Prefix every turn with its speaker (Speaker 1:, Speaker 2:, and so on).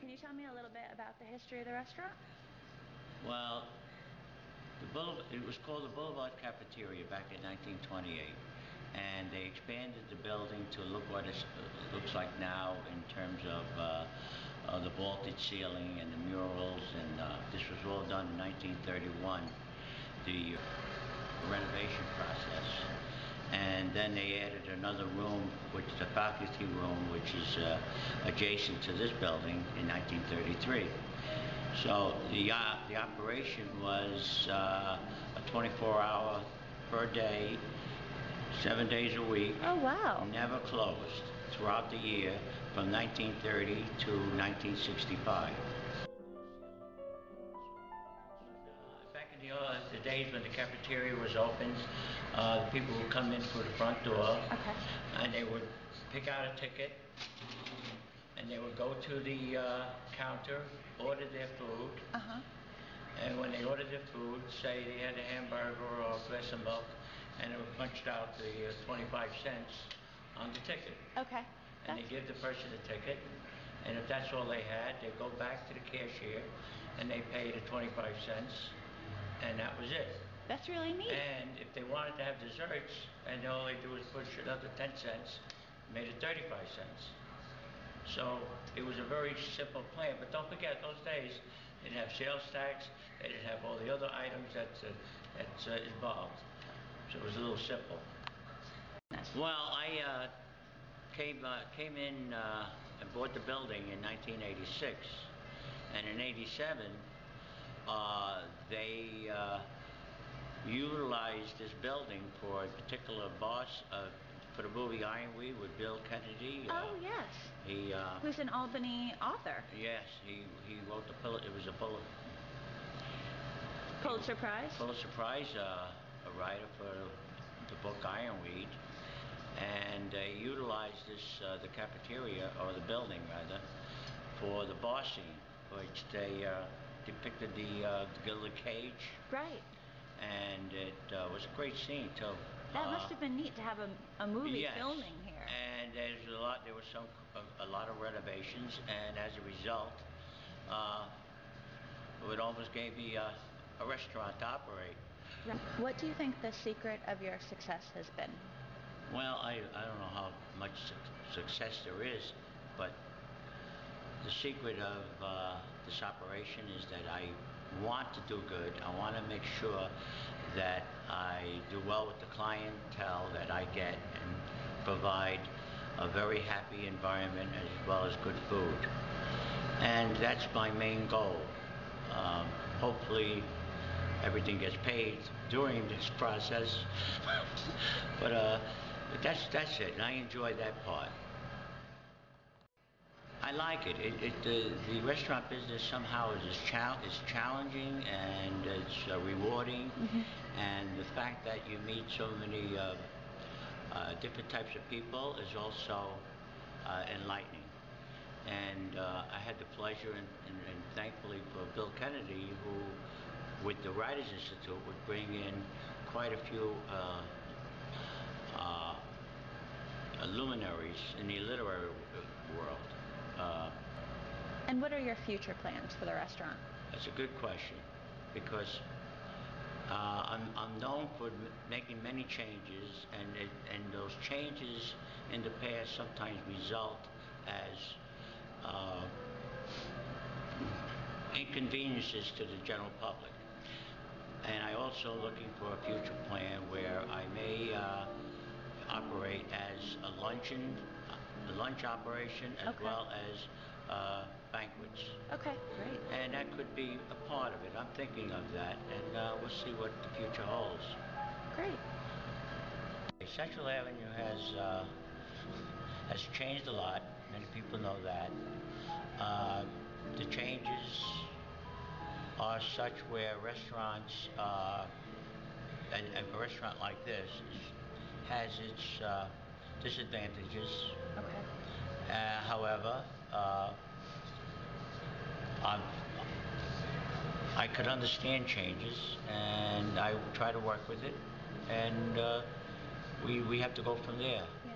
Speaker 1: Can you tell me a little bit about the history of the restaurant?
Speaker 2: Well, it was called the Boulevard Cafeteria back in 1928, and they expanded the building to look what it looks like now in terms of the vaulted ceiling and the murals, and this was all done in 1931, the renovation process. And then they added another room, which is the faculty room, which is adjacent to this building in 1933. So the operation was a 24-hour per day, 7 days a week.
Speaker 1: Oh, wow.
Speaker 2: Never closed throughout the year from 1930 to 1965. Back in the days when the cafeteria was open, the people would come in through the front door,
Speaker 1: okay,
Speaker 2: and they would pick out a ticket, and they would go to the counter, order their food, and when they ordered their food, say they had a hamburger or a glass of milk, and they would punch out the 25 cents on the ticket.
Speaker 1: Okay.
Speaker 2: And they give the person a ticket, and if that's all they had, they'd go back to the cashier, and they pay the 25 cents, and that was it.
Speaker 1: That's really neat.
Speaker 2: And if they wanted to have desserts, and all they do is push another 10 cents, made it 35 cents. So it was a very simple plan. But don't forget, those days, they didn't have sales tax, they didn't have all the other items that's involved. So it was a little simple. Well, I came in and bought the building in 1986. And in 87, they utilized this building for a particular boss for the movie Ironweed with Bill Kennedy.
Speaker 1: Oh, yes. Who's an Albany author.
Speaker 2: Yes, he wrote it was a
Speaker 1: Pulitzer Prize?
Speaker 2: Pulitzer Prize, a writer for the book Ironweed, and they utilized the cafeteria, or the building rather, for the boss scene, which they depicted the Gilded Cage.
Speaker 1: Right.
Speaker 2: And it was a great scene too.
Speaker 1: That must have been neat to have a movie filming here.
Speaker 2: And there was a lot of renovations, and as a result, it almost gave me a restaurant to operate.
Speaker 1: Right. What do you think the secret of your success has been?
Speaker 2: Well, I don't know how much success there is, but the secret of this operation is that I want to do good. I want to make sure that I do well with the clientele that I get and provide a very happy environment as well as good food. And that's my main goal. Hopefully everything gets paid during this process, but that's it, and I enjoy that part. I like it. The restaurant business somehow is challenging, and it's rewarding, and the fact that you meet so many different types of people is also enlightening. And I had the pleasure, and thankfully for Bill Kennedy, who, with the Writers Institute, would bring in quite a few luminaries in the literary world.
Speaker 1: And what are your future plans for the restaurant?
Speaker 2: That's a good question, because I'm known for making many changes, and those changes in the past sometimes result as inconveniences to the general public. And I also looking for a future plan where I may operate as a lunch operation as well as banquets.
Speaker 1: Okay, great.
Speaker 2: And that could be a part of it. I'm thinking of that, and we'll see what the future holds.
Speaker 1: Great.
Speaker 2: Central Avenue has changed a lot. Many people know that. The changes are such where restaurants, a restaurant like this has its disadvantages.
Speaker 1: Okay.
Speaker 2: However, I'm, I could understand changes, and I try to work with it, and we have to go from there.
Speaker 1: Yeah.